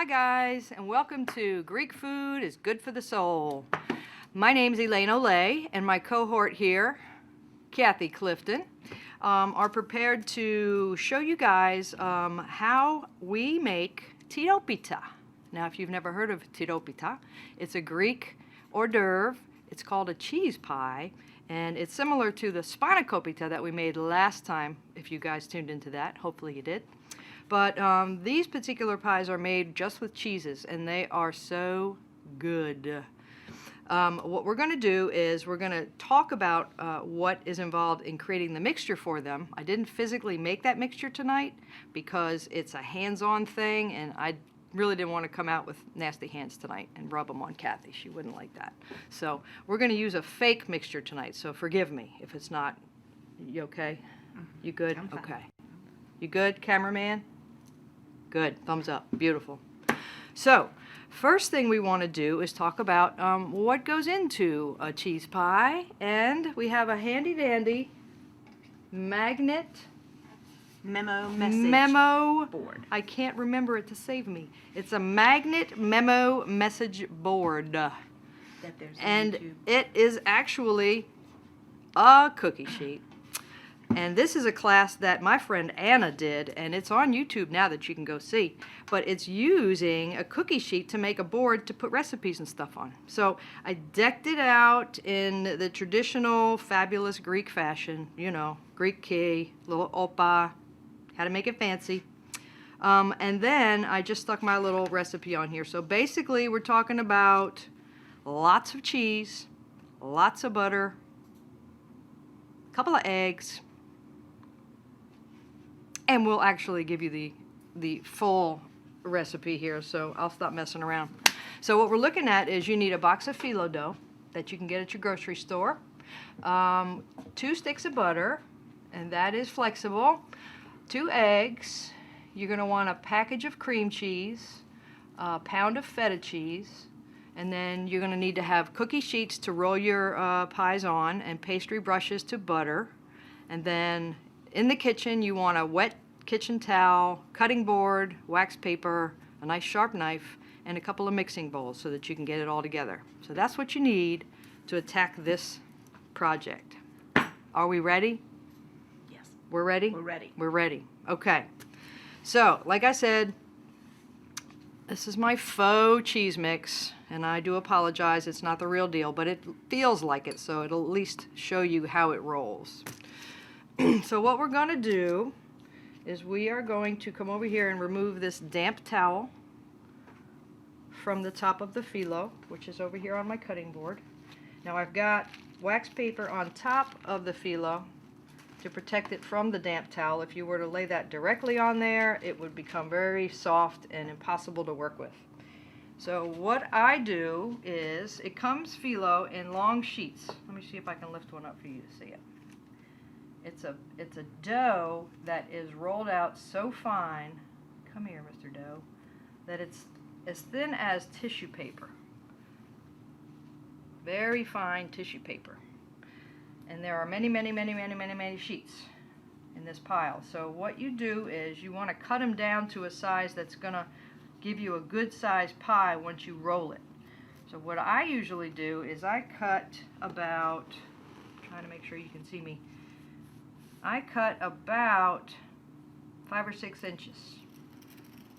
Hi guys, and welcome to Greek Food is Good for the Soul. My name's Elaine Olay, and my cohort here, Kathy Clifton, are prepared to show you guys how we make Tiropita. Now, if you've never heard of Tiropita, it's a Greek hors d'oeuvre. It's called a cheese pie, and it's similar to the spanakopita that we made last time, if you guys tuned into that. Hopefully you did. But these particular pies are made just with cheeses, and they are so good. What we're going to do is we're going to talk about what is involved in creating the mixture for them. I didn't physically make that mixture tonight because it's a hands-on thing, and I really didn't want to come out with nasty hands tonight and rub them on Kathy. She wouldn't like that. So we're going to use a fake mixture tonight, so forgive me if it's not. You okay? You good? I'm fine. Okay. You good, cameraman? Good. Thumbs up. Beautiful. So, first thing we want to do is talk about what goes into a cheese pie. And we have a handy-dandy magnet memo board. I can't remember it to save me. It's a magnet memo message board. That there's on And YouTube. it is actually a cookie sheet. And this is a class that my friend Anna did, and it's on YouTube now that you can go see. But it's using a cookie sheet to make a board to put recipes and stuff on. So I decked it out in the traditional, fabulous Greek fashion. You know, Greek key, little oppa, how to make it fancy. And then I just stuck my little recipe on here. So basically we're talking about lots of cheese, lots of butter, a couple of eggs, and we'll actually give you the full recipe here, so I'll stop messing around. So what we're looking at is you need a box of phyllo dough that you can get at your grocery store, 2 sticks of butter, and that is flexible, 2 eggs, you're going to want a package of cream cheese, a pound of feta cheese, and then you're going to need to have cookie sheets to roll your pies on and pastry brushes to butter. And then in the kitchen, you want a wet kitchen towel, cutting board, wax paper, a nice sharp knife, and a couple of mixing bowls so that you can get it all together. So that's what you need to attack this project. Are we ready? Yes. We're ready? We're ready. We're ready. Okay. So, like I said, this is my faux cheese mix, and I do apologize, it's not the real deal, but it feels like it, so it'll at least show you how it rolls. So what we're going to do is we are going to come over here and remove this damp towel from the top of the phyllo, which is over here on my cutting board. Now I've got wax paper on top of the phyllo to protect it from the damp towel. If you were to lay that directly on there, it would become very soft and impossible to work with. So what I do is, it comes phyllo in long sheets. Let me see if I can lift one up for you to see it. It's a dough that is rolled out so fine, come here Mr. Dough, that it's as thin as tissue paper. Very fine tissue paper. And there are many, many, many, many, many, many sheets in this pile. So what you do is you want to cut them down to a size that's going to give you a good size pie once you roll it. So what I usually do is I cut about, trying to make sure you can see me, I cut about 5 or 6 inches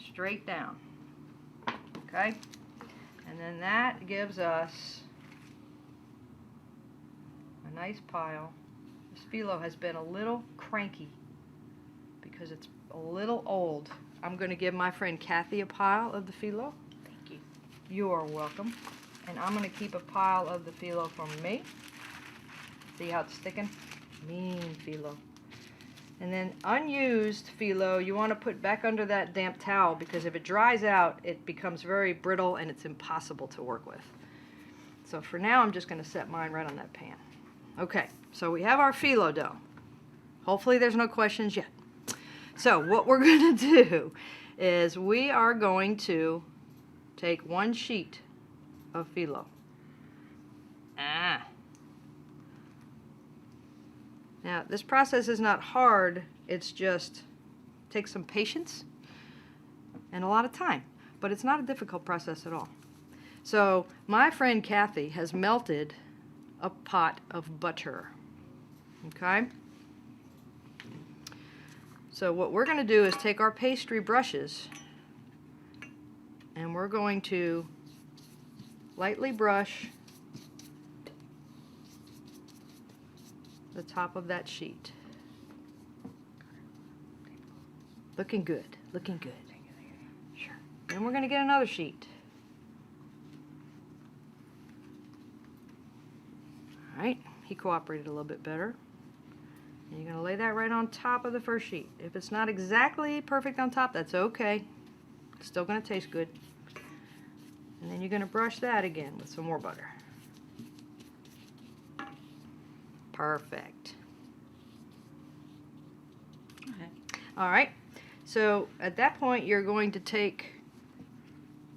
straight down, okay? And then that gives us a nice pile. This phyllo has been a little cranky because it's a little old. I'm going to give my friend Kathy a pile of the phyllo. Thank you. You are welcome. And I'm going to keep a pile of the phyllo for me. See how it's sticking? Mean phyllo. And then unused phyllo you want to put back under that damp towel, because if it dries out it becomes very brittle and it's impossible to work with. So for now I'm just going to set mine right on that pan. Okay, so we have our phyllo dough. Hopefully there's no questions yet. So what we're going to do is we are going to take 1 sheet of phyllo. Now, this process is not hard, it's just takes some patience and a lot of time. but it's not a difficult process at all. So my friend Kathy has melted a pot of butter. Okay? So what we're going to do is take our pastry brushes and we're going to lightly brush the top of that sheet. Looking good, looking good. Sure. Then we're going to get another sheet. All right, he cooperated a little bit better. And you're going to lay that right on top of the first sheet. If it's not exactly perfect on top, that's okay. It's still going to taste good. And then you're going to brush that again with some more butter. Perfect. Okay. All right. So at that point, you're going to take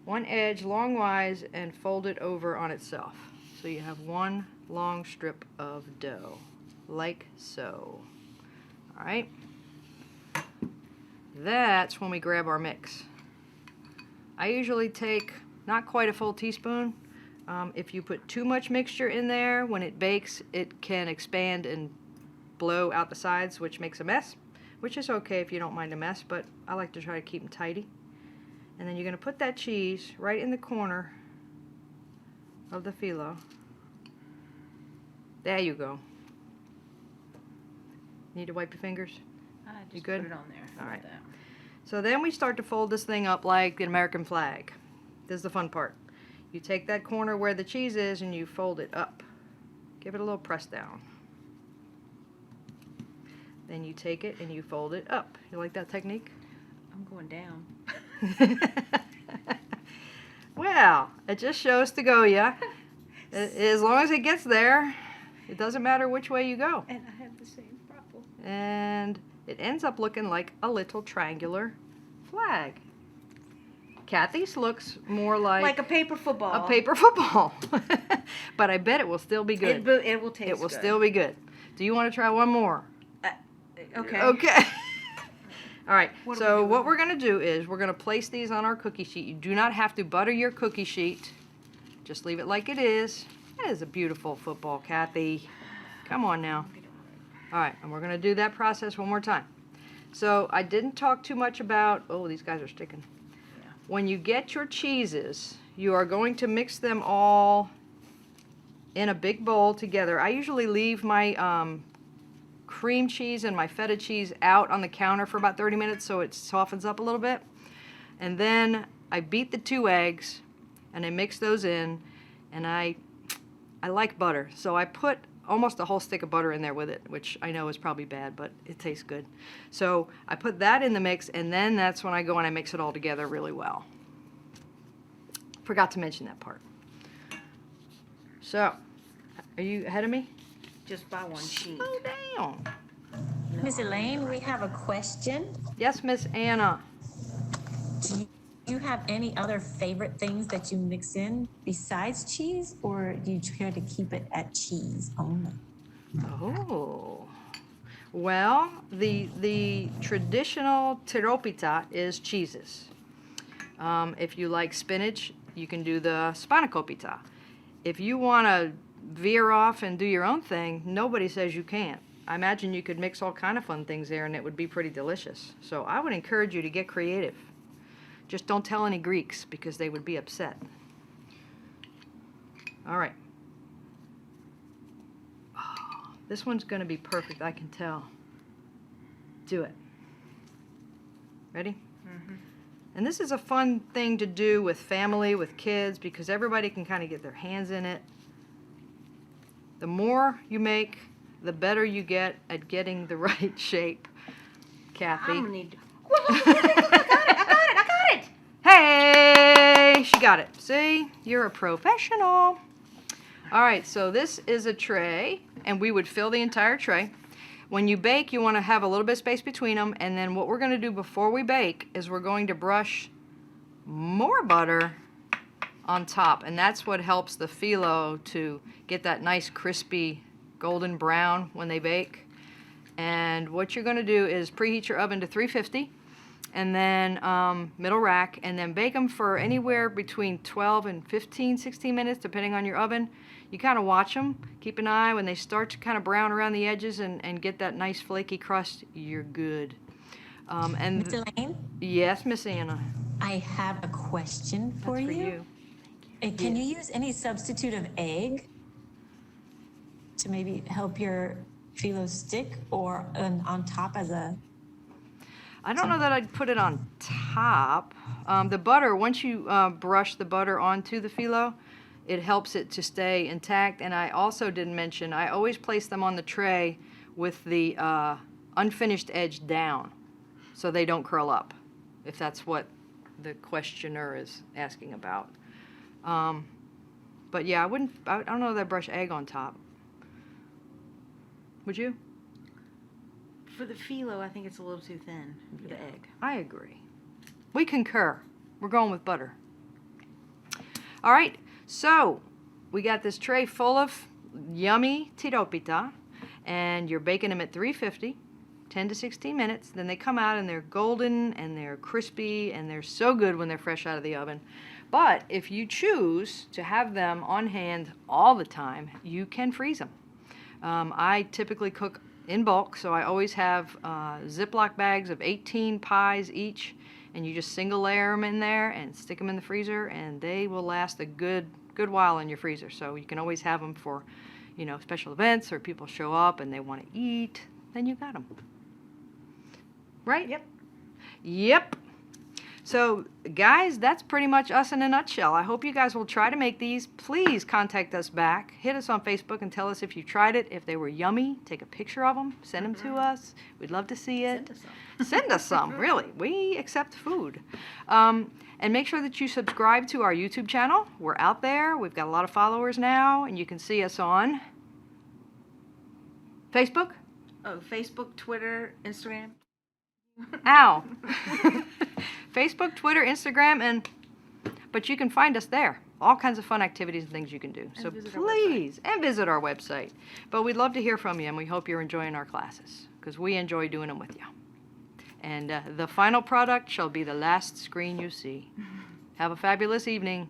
one edge longwise and fold it over on itself. So you have one long strip of dough, like so. All right. That's when we grab our mix. I usually take not quite a full teaspoon. If you put too much mixture in there, when it bakes, it can expand and blow out the sides, which makes a mess, which is okay if you don't mind a mess, but I like to try to keep them tidy. And then you're going to put that cheese right in the corner of the phyllo. There you go. Need to wipe your fingers? I just You good? put it on there. How All about right. that? So then we start to fold this thing up like an American flag. This is the fun part. You take that corner where the cheese is and you fold it up. Give it a little press down. Then you take it and you fold it up. You like that technique? I'm going down. Well, it just shows to go, yeah. As long as it gets there, it doesn't matter which way you go. And I have the same problem. And it ends up looking like a little triangular flag. Kathy's looks more Like a paper football. a paper football. But I bet it will still be good. It will taste It will good. still be good. Do you want to try one more? Okay. Okay. All right. What are we So doing? what we're going to do is we're going to place these on our cookie sheet. You do not have to butter your cookie sheet. Just leave it like it is. That is a beautiful football, Kathy. Come on now. All right. And we're going to do that process one more time. So I didn't talk too much about, oh, these guys are sticking. Yeah. When you get your cheeses, you are going to mix them all in a big bowl together. I usually leave my cream cheese and my feta cheese out on the counter for about 30 minutes so it softens up a little bit. And then I beat the 2 eggs and I mix those in, and I like butter, so I put almost a whole stick of butter in there with it, which I know is probably bad, but it tastes good. So I put that in the mix, and then that's when I go and I mix it all together really well. Forgot to mention that part. So, are you ahead of me? Just buy one sheet. Slow down. Miss Elaine, we have a question. Yes, Miss Anna. Do you have any other favorite things that you mix in besides cheese, or do you try to keep it at cheese only? Oh. Well, the traditional Tiropita is cheeses. If you like spinach, you can do the spanakopita. If you want to veer off and do your own thing, nobody says you can't. I imagine you could mix all kind of fun things there and it would be pretty delicious. So I would encourage you to get creative. Just don't tell any Greeks because they would be upset. All right. Oh, this one's going to be perfect, I can tell. Do it. Ready? Mm-hmm. And this is a fun thing to do with family, with kids, because everybody can kind of get their hands in it. The more you make, the better you get at getting the right shape, Kathy. I'm gonna need to. I got it! Hey, she got it. See, you're a professional. All right, so this is a tray, and we would fill the entire tray. When you bake, you want to have a little bit of space between them, and then what we're going to do before we bake is we're going to brush more butter on top, and that's what helps the phyllo to get that nice crispy golden brown when they bake. And what you're going to do is preheat your oven to 350, and then middle rack, and then bake them for anywhere between 12 and 15, 16 minutes, depending on your oven. You kind of watch them, keep an eye. When they start to kind of brown around the edges and get that nice flaky crust, you're good. And Miss Elaine, yes, Miss Anna. I have a question for That's for you. you. Can you use any substitute of egg to maybe help your phyllo stick, or on top as a? I don't know that I'd put it on top. The butter, once you brush the butter onto the phyllo, it helps it to stay intact. And I also didn't mention, I always place them on the tray with the unfinished edge down so they don't curl up, if that's what the questioner is asking about. But yeah, I don't know that I brush egg on top. Would you? For the phyllo, I think it's a little too thin for the egg. I agree. We concur. We're going with butter. All right, so we got this tray full of yummy tiropita, and you're baking them at 350, 10 to 16 minutes. Then they come out and they're golden and they're crispy and they're so good when they're fresh out of the oven. But if you choose to have them on hand all the time, you can freeze them. I typically cook in bulk, so I always have Ziploc bags of 18 pies each, and you just single layer them in there and stick them in the freezer, and they will last a good while in your freezer. So you can always have them for, special events, or people show up and they want to eat, then you got them. Right? Yep. Yep. So, guys, that's pretty much us in a nutshell. I hope you guys will try to make these. Please contact us back. Hit us on Facebook and tell us if you tried it, if they were yummy. Take a picture of them. Send them to us. We'd love to see it. Send us some. Send us some, really. We accept food. And make sure that you subscribe to our YouTube channel. We're out there. We've got a lot of followers now, and you can see us on Facebook. Oh, Facebook, Twitter, Instagram. Ow. Facebook, Twitter, Instagram, but you can find us there. All kinds of fun activities and things you can do. And So visit our please, and visit our website. But we'd love to hear from you, and we hope you're enjoying our classes, because we enjoy doing them with you. And the final product shall be the last screen you see. Have a fabulous evening.